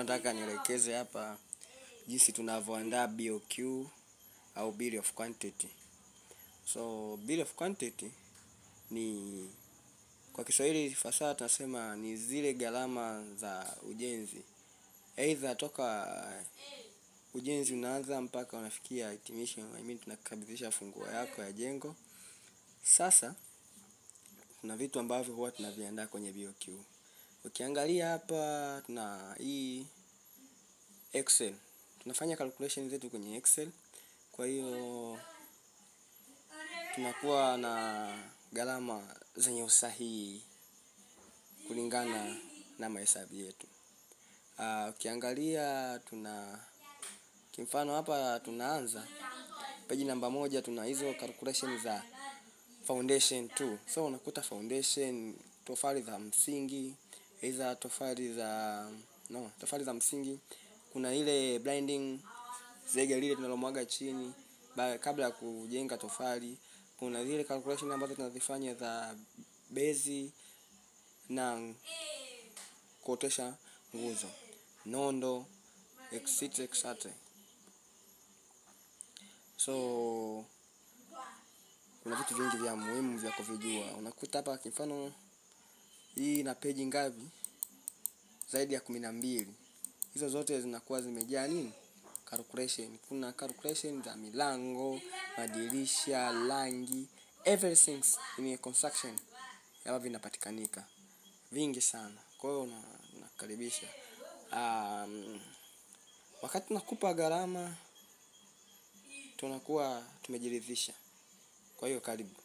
nataka nielekeze hapa jinsi tunavyoandaa BOQ au bill of quantity. So bill of quantity ni kwa Kiswahili fasaha tunasema ni zile gharama za ujenzi. Aidha toka ujenzi unaanza mpaka unafikia hitimisho, tunakabidhisha funguo yako ya jengo. Sasa kuna vitu ambavyo huwa tunaviandaa kwenye BOQ. Ukiangalia hapa tuna hii Excel. Tunafanya calculation zetu kwenye Excel. Kwa hiyo tunakuwa na gharama zenye usahihi kulingana na mahesabu yetu. Ukiangalia kimfano hapa tunaanza page namba 1, tuna hizo calculation za foundation 2. So unakuta foundation, tofali za msingi, hizo tofali za msingi, kuna ile blinding, zege lile tunalomwaga chini kabla ya kujenga tofali. Kuna zile calculation ambazo tunazifanya za bezi na kuotesha nguzo, nondo, etc. So kuna vitu vingi vya muhimu vya kuvijua. Unakuta hapa kwa mfano hii na page ngapi? Zaidi ya 12. Hizo zote zinakuwa zimejaa nini? Calculation. Kuna calculation za milango, madirisha, rangi, everything in construction hapa vinapatikanika vingi sana. Kwa hiyo nakaribisha. Wakati tunakupa gharama tunakuwa tumejiridhisha. Kwa hiyo karibu.